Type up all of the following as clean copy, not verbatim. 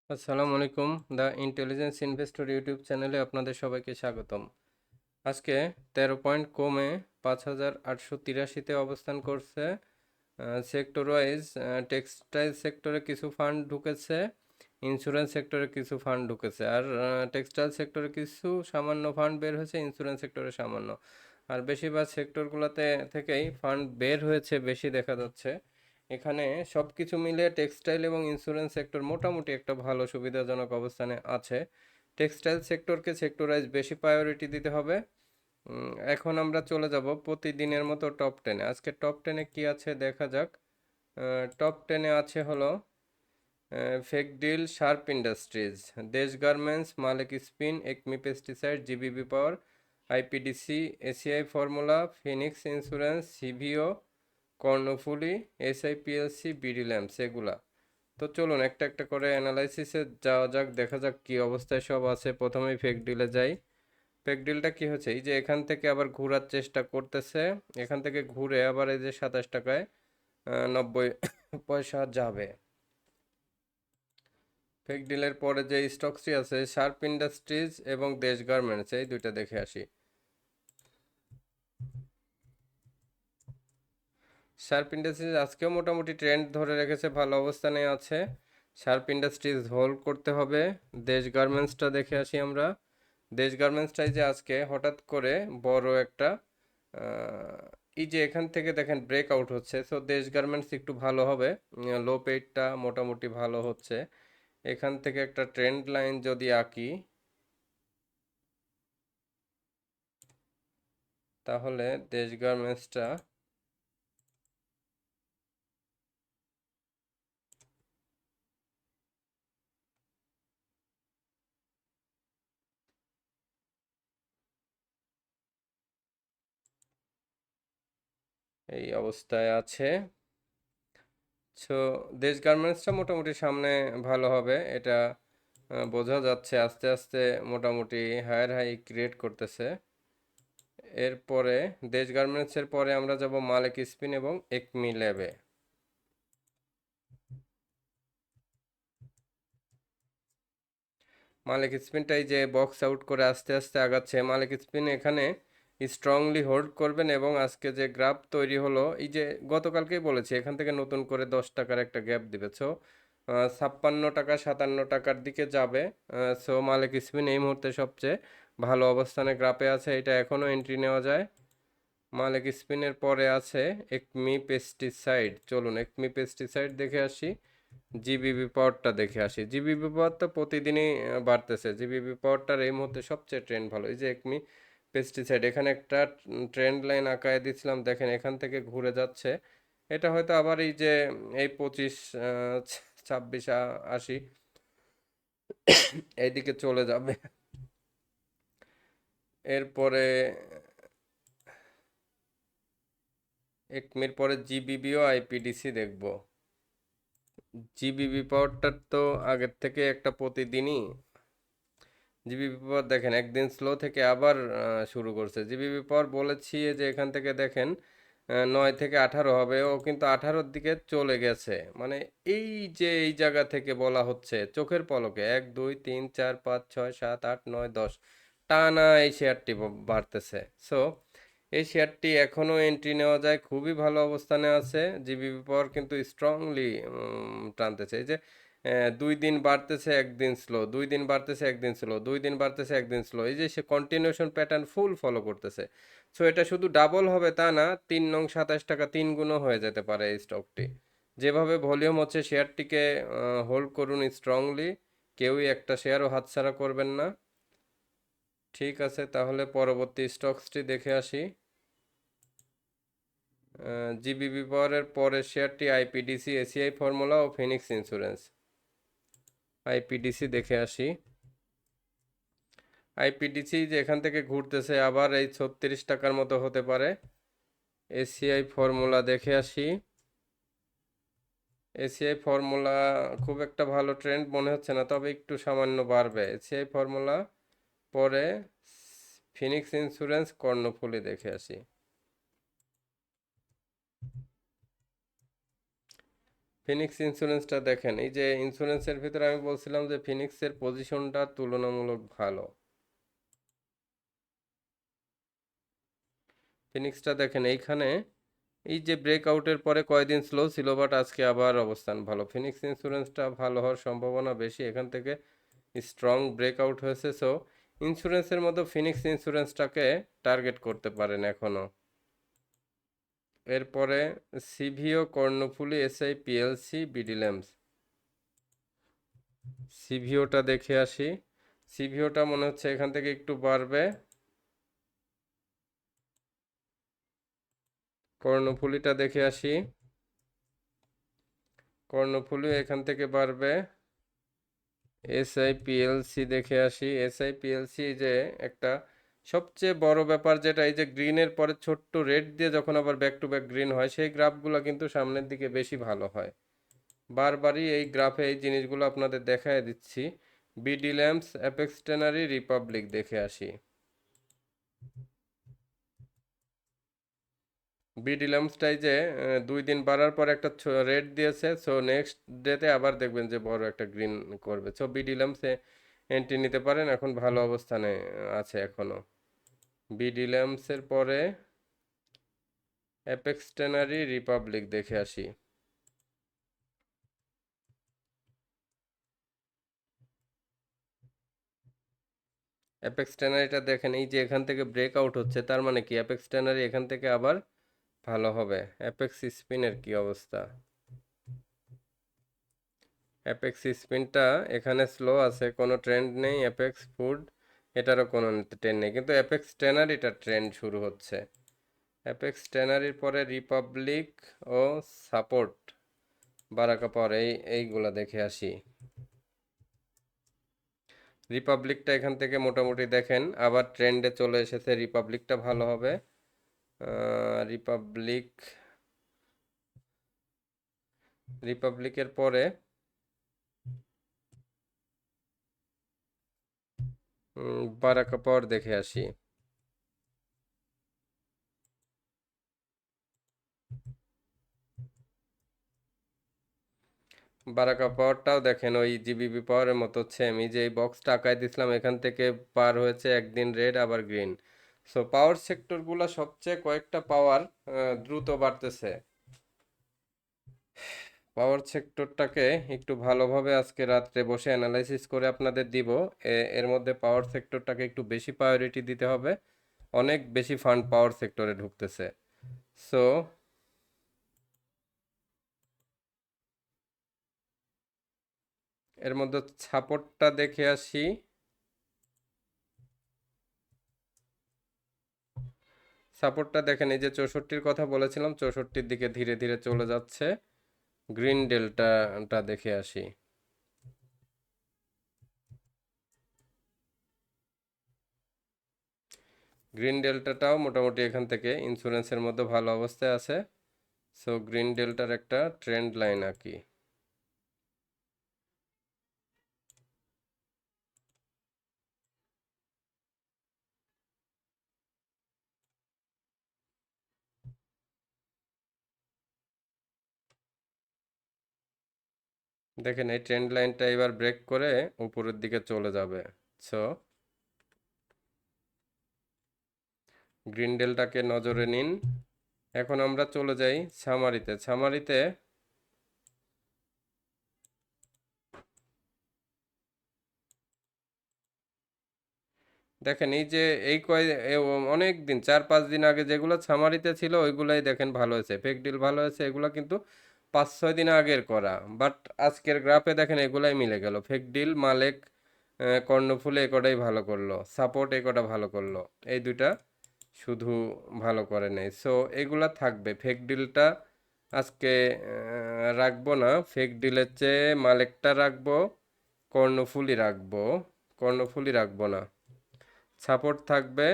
আসসালামু আলাইকুম। The intelligence investor YouTube চ্যানেলে আপনাদের সবাইকে স্বাগতম। আজকে 13 পয়েন্ট কমে 5,883-তে অবস্থান করছে। সেক্টর ওয়াইজ টেক্সটাইল সেক্টরে কিছু ফান্ড ঢুকেছে, ইন্স্যুরেন্স সেক্টরে কিছু ফান্ড ঢুকেছে, আর টেক্সটাইল সেক্টরে কিছু সামান্য ফান্ড বের হয়েছে, ইন্স্যুরেন্স সেক্টরে সামান্য। আর বেশিরভাগ সেক্টরগুলোতে থেকেই ফান্ড বের হয়েছে বেশি দেখা যাচ্ছে। এখানে সব কিছু মিলে টেক্সটাইল এবং ইন্স্যুরেন্স সেক্টর মোটামুটি একটা ভালো সুবিধাজনক অবস্থানে আছে। টেক্সটাইল সেক্টরকে সেক্টরাইজ বেশি প্রায়োরিটি দিতে হবে। এখন আমরা চলে যাব প্রতিদিনের মতো টপ টেনে। আজকে টপ টেনে কি আছে দেখা যাক। টপ টেনে আছে হলো ফেকডিল, Sharp industries, Desh garments, Malek spin, Acme pesticide, GBB power, IPDC, ACI formula, Phoenix insurance, CVO, Karnaphuli, SIPLC, BD lamps, এগুলা। তো চলুন একটা একটা করে অ্যানালাইসিসে যাওয়া যাক, দেখা যাক কি অবস্থায় সব আছে। প্রথমেই ফেকডিলে যাই। ফেকডিলটা কি হচ্ছে, এই যে এখান থেকে আবার ঘোরার চেষ্টা করতেছে, এখান থেকে ঘুরে আবার এই যে 27 টাকায় 90 পয়সা যাবে। ফেকডিলের পরে যে স্টকসটি আছে শার্প ইন্ডাস্ট্রিজ এবং দেশ গার্মেন্টস, এই দুইটা দেখে আসি। শার্প ইন্ডাস্ট্রিজ আজকেও মোটামুটি ট্রেন্ড ধরে রেখেছে, ভালো অবস্থানে আছে। শার্প ইন্ডাস্ট্রিজ হোল্ড করতে হবে। দেশ গার্মেন্টসটা দেখে আসি আমরা। দেশ গার্মেন্টসটাই যে আজকে হঠাৎ করে বড় একটা এই যে এখান থেকে দেখেন ব্রেক আউট হচ্ছে, সো দেশ গার্মেন্টস একটু ভালো হবে। লো পেইডটা মোটামুটি ভালো হচ্ছে। এখান থেকে একটা ট্রেন্ড লাইন যদি আঁকি, তাহলে দেশ গার্মেন্টসটা এই অবস্থায় আছে। সো দেশ গার্মেন্টসটা মোটামুটি সামনে ভালো হবে, এটা বোঝা যাচ্ছে। আস্তে আস্তে মোটামুটি হায়ার হাই ক্রিয়েট করতেছে। এরপরে দেশ গার্মেন্টসের পরে আমরা যাব মালিক স্পিন এবং একমি ল্যাবে। মালিক স্পিনটাই যে বক্স আউট করে আস্তে আস্তে আগাচ্ছে। মালিক স্পিন এখানে স্ট্রংলি হোল্ড করবেন এবং আজকে যে গ্রাফ তৈরি হলো, এই যে গতকালকেই বলেছি এখান থেকে নতুন করে 10 টাকার একটা গ্যাপ দিবে। সো 56 টাকা 57 টাকার দিকে যাবে। সো মালিক স্পিন এই মুহূর্তে সবচেয়ে ভালো অবস্থানে গ্রাফে আছে, এটা এখনও এন্ট্রি নেওয়া যায়। মালিক স্পিনের পরে আছে একমি পেস্টিসাইড। চলুন একমি পেস্টিসাইড দেখে আসি। জিবিবি পাওয়ারটা দেখে আসি। জিবিবি পাওয়ারটা প্রতিদিনই বাড়তেছে। জিবিবি পাওয়ারটার এই মুহূর্তে সবচেয়ে ট্রেন্ড ভালো। এই যে একমি পেস্টিসাইড, এখানে একটা ট্রেন্ড লাইন আঁকায় দিচ্ছিলাম, দেখেন এখান থেকে ঘুরে যাচ্ছে। এটা হয়তো আবার এই যে এই 25, 26, 80 এইদিকে চলে যাবে। এরপরে একমির পরে জিবিবিও আইপিডিসি দেখব। জিবিবি পাওয়ারটার তো আগের থেকে একটা প্রতিদিনই, জিবিপি পাওয়ার দেখেন একদিন স্লো থেকে আবার শুরু করছে। জিবিপি পাওয়ার বলেছি যে এখান থেকে দেখেন 9 থেকে 18 হবে, ও কিন্তু 18-র দিকে চলে গেছে। মানে এই যে এই জায়গা থেকে বলা হচ্ছে চোখের পলকে 1 2 3 4 5 6 7 8 9 10 টানা এই শেয়ারটি বাড়তেছে। সো এই শেয়ারটি এখনও এন্ট্রি নেওয়া যায়, খুবই ভালো অবস্থানে আছে। জিবিপি পাওয়ার কিন্তু স্ট্রংলি টানতেছে। এই যে 2 দিন বাড়তেছে, একদিন স্লো, 2 দিন বাড়তেছে, একদিন স্লো, 2 দিন বাড়তেছে, একদিন স্লো, এই যে সে কন্টিনিউশন প্যাটার্ন ফুল ফলো করতেছে। সো এটা শুধু ডাবল হবে তা না, 3 নং 27 টাকা 3 গুণও হয়ে যেতে পারে এই স্টকটি। যেভাবে ভলিউম হচ্ছে শেয়ারটিকে হোল্ড করুন স্ট্রংলি, কেউই একটা শেয়ারও হাতছাড়া করবেন না। ঠিক আছে, তাহলে পরবর্তী স্টকসটি দেখে আসি। জিবিবি পাওয়ারের পরের শেয়ারটি আইপিডিসি, এসিআই ফর্মুলা ও ফিনিক্স ইন্স্যুরেন্স। আইপিডিসি দেখে আসি। আইপিডিসি যে এখান থেকে ঘুরতেছে আবার এই 36 টাকার মতো হতে পারে। এসিআই ফর্মুলা দেখে আসি। এসিআই ফর্মুলা খুব একটা ভালো ট্রেন্ড মনে হচ্ছে না, তবে একটু সামান্য বাড়বে এসিআই ফর্মুলা। পরে ফিনিক্স ইন্স্যুরেন্স, কর্ণফুলী দেখে আসি। ফিনিক্স ইন্স্যুরেন্সটা দেখেন, এই যে ইন্স্যুরেন্সের ভিতরে আমি বলছিলাম যে ফিনিক্সের পজিশনটা তুলনামূলক ভালো। ফিনিক্সটা দেখেন এইখানে, এই যে ব্রেকআউটের পরে কয়দিন স্লো ছিল, বাট আজকে আবার অবস্থান ভালো। ফিনিক্স ইন্স্যুরেন্সটা ভালো হওয়ার সম্ভাবনা বেশি, এখান থেকে স্ট্রং ব্রেকআউট হয়েছে। সো ইন্স্যুরেন্সের মতো ফিনিক্স ইন্স্যুরেন্সটাকে টার্গেট করতে পারেন এখনো। এরপরে CVO, Karnaphuli, SI, PLC, BD lamps. সিভিওটা দেখে আসি। সিভিওটা মনে হচ্ছে এখান থেকে একটু বাড়বে। কর্ণফুলীটা দেখে আসি। কর্ণফুলী এখান থেকে বাড়বে। এসআইপিএলসি দেখে আসি। এসআইপিএলসি যে একটা সবচেয়ে বড় ব্যাপার, যেটা এই যে গ্রিনের পরে ছোট্ট রেড দিয়ে যখন আবার ব্যাক টু ব্যাক গ্রিন হয়, সেই গ্রাফগুলো কিন্তু সামনের দিকে বেশি ভালো হয়। বারবারই এই গ্রাফে এই জিনিসগুলো আপনাদের দেখায় দিচ্ছি। BD lamps, apex tannery, Republic দেখে আসি। বিডি ল্যাম্পসটাই যে 2 দিন বাড়ার পর একটা রেড দিয়েছে, সো নেক্সট ডেতে আবার দেখবেন যে বড় একটা গ্রিন করবে। সো বিডি ল্যাম্পসে এন্ট্রি নিতে পারেন, এখন ভালো অবস্থানে আছে এখনো। বিডি ল্যাম্পসের পরে অ্যাপেক্স ট্যানারি, রিপাবলিক দেখে আসি। অ্যাপেক্স ট্যানারিটা দেখেন, এই যে এখান থেকে ব্রেকআউট হচ্ছে, তার মানে কি অ্যাপেক্স ট্যানারি এখান থেকে আবার ভালো হবে। অ্যাপেক্স স্পিনের কি অবস্থা? অ্যাপেক্স স্পিনটা এখানে স্লো আছে, কোনো ট্রেন্ড নেই। অ্যাপেক্স ফুড, এটারও কোনো ট্রেন্ড নেই, কিন্তু অ্যাপেক্স ট্যানারিটা ট্রেন্ড শুরু হচ্ছে। অ্যাপেক্স ট্যানারির পরে রিপাবলিক ও সাপোর্ট, বারাকা পাওয়ার, এইগুলা দেখে আসি। রিপাবলিকটা এখান থেকে মোটামুটি দেখেন আবার ট্রেন্ডে চলে এসেছে, রিপাবলিকটা ভালো হবে। রিপাবলিক, রিপাবলিকের পরে বারাকা পাওয়ার দেখে আসি। বারাকা পাওয়ারটাও দেখেন ওই জিবিবি পাওয়ারের মতো সেম, এই যে এই বক্সটা আঁকায় দিছিলাম, এখান থেকে পার হয়েছে একদিন রেড আবার গ্রিন। সো পাওয়ার সেক্টরগুলো সবচেয়ে কয়েকটা পাওয়ার দ্রুত বাড়তেছে। পাওয়ার সেক্টরটাকে একটু ভালোভাবে আজকে রাত্রে বসে অ্যানালাইসিস করে আপনাদের দিব। এর মধ্যে পাওয়ার সেক্টরটাকে একটু বেশি প্রায়োরিটি দিতে হবে, অনেক বেশি ফান্ড পাওয়ার সেক্টরে ঢুকতেছে। সো এর মধ্যে সাপোর্টটা দেখে আসি। সাপোর্টটা দেখেন, এই যে 64-র কথা বলেছিলাম, 64-র দিকে ধীরে ধীরে চলে যাচ্ছে। গ্রিন ডেল্টাটা দেখে আসি। গ্রিন ডেল্টাটাও মোটামুটি এখান থেকে ইন্স্যুরেন্সের মধ্যে ভালো অবস্থায় আছে। সো গ্রিন ডেল্টার একটা ট্রেন্ড লাইন আঁকি। দেখেন এই ট্রেন্ড লাইনটা এবার ব্রেক করে উপরের দিকে চলে যাবে। সো গ্রিন ডেল্টাকে নজরে নিন। এখন আমরা চলে যাই সামারিতে। সামারিতে দেখেন, এই যে এই অনেক দিন, 4-5 দিন আগে যেগুলো সামারিতে ছিল ওইগুলাই দেখেন ভালো হয়েছে, ফেক ডিল ভালো হয়েছে, এগুলো কিন্তু 5-6 দিন আগের করা। বাট আজকের গ্রাফে দেখেন এগুলাই মিলে গেল, ফেক ডিল, মালেক, কর্ণফুলী এ কটাই ভালো করলো, সাপোর্ট এ কটা ভালো করলো, এই দুইটা শুধু ভালো করে নেই। সো এগুলা থাকবে। ফেক ডিলটা আজকে রাখবো না, ফেক ডিলের চেয়ে মালেকটা রাখবো, কর্ণফুলী রাখবো। কর্ণফুলী রাখবো না। সাপোর্ট থাকবে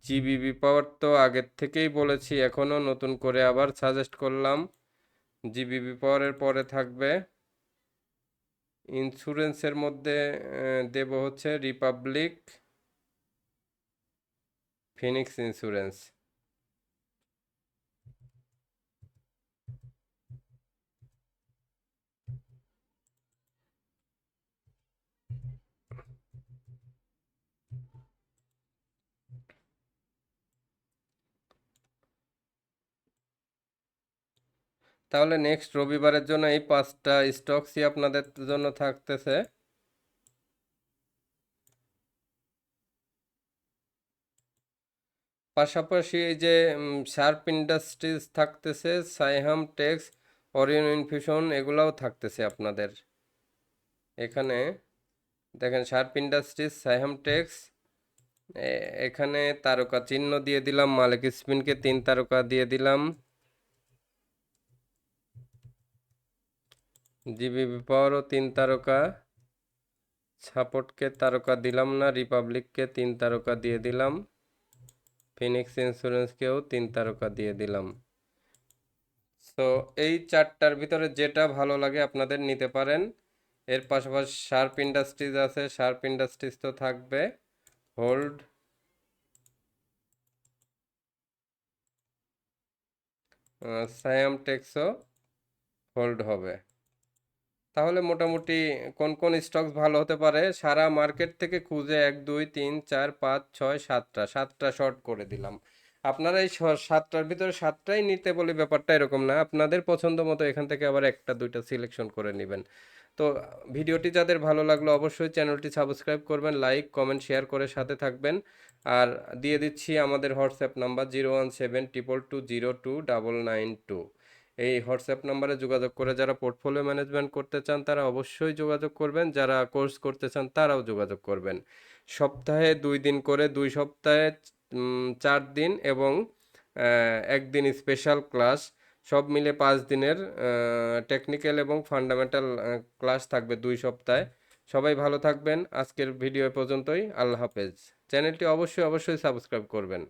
জিবিবি পাওয়ার, তো আগের থেকেই বলেছি, এখনো নতুন করে আবার সাজেস্ট করলাম। জিবিবি পাওয়ারের পরে থাকবে ইন্স্যুরেন্সের মধ্যে দেব হচ্ছে রিপাবলিক, ফিনিক্স ইন্স্যুরেন্স। তাহলে নেক্সট রবিবারের জন্য এই 5টা স্টকসই আপনাদের জন্য থাকতেছে। পাশাপাশি এই যে শার্প ইন্ডাস্ট্রিজ থাকতেছে, সাইহাম টেক্স, ওরিয়ন ইনফিউশন এগুলাও থাকতেছে আপনাদের এখানে। দেখেন শার্প ইন্ডাস্ট্রিজ, সাইহাম টেক্স, এখানে তারকা চিহ্ন দিয়ে দিলাম, মালিক স্পিনকে 3 তারকা দিয়ে দিলাম, জিবিবি পাওয়ারও 3 তারকা, সাপোর্টকে তারকা দিলাম না, রিপাবলিককে 3 তারকা দিয়ে দিলাম, ফিনিক্স ইন্স্যুরেন্সকেও 3 তারকা দিয়ে দিলাম। সো এই 4টার ভিতরে যেটা ভালো লাগে আপনাদের নিতে পারেন। এর পাশাপাশি শার্প ইন্ডাস্ট্রিজ আছে, শার্প ইন্ডাস্ট্রিজ তো থাকবে, হোল্ড। সায়াম টেক্সও হোল্ড হবে। তাহলে মোটামুটি কোন কোন স্টকস ভালো হতে পারে সারা মার্কেট থেকে খুঁজে 1 2 3 4 5 6 7টা শর্ট করে দিলাম। আপনারা এই 7টার ভিতরে 7টাই নিতে বলে ব্যাপারটা এরকম না, আপনাদের পছন্দ মতো এখান থেকে আবার 1টা 2টা সিলেকশন করে নেবেন। তো ভিডিওটি যাদের ভালো লাগলো অবশ্যই চ্যানেলটি সাবস্ক্রাইব করবেন, লাইক কমেন্ট শেয়ার করে সাথে থাকবেন। আর দিয়ে দিচ্ছি আমাদের হোয়াটসঅ্যাপ নাম্বার 01722022992। এই হোয়াটসঅ্যাপ নাম্বারে যোগাযোগ করে যারা পোর্টফোলিও ম্যানেজমেন্ট করতে চান তারা অবশ্যই যোগাযোগ করবেন, যারা কোর্স করতে চান তারাও যোগাযোগ করবেন। সপ্তাহে 2 দিন করে, 2 সপ্তাহে 4 দিন এবং একদিন স্পেশাল ক্লাস, সব মিলে 5 দিনের টেকনিক্যাল এবং ফান্ডামেন্টাল ক্লাস থাকবে 2 সপ্তাহে। সবাই ভালো থাকবেন। আজকের ভিডিও পর্যন্তই। আল্লাহ হাফেজ। চ্যানেলটি অবশ্যই সাবস্ক্রাইব করবেন।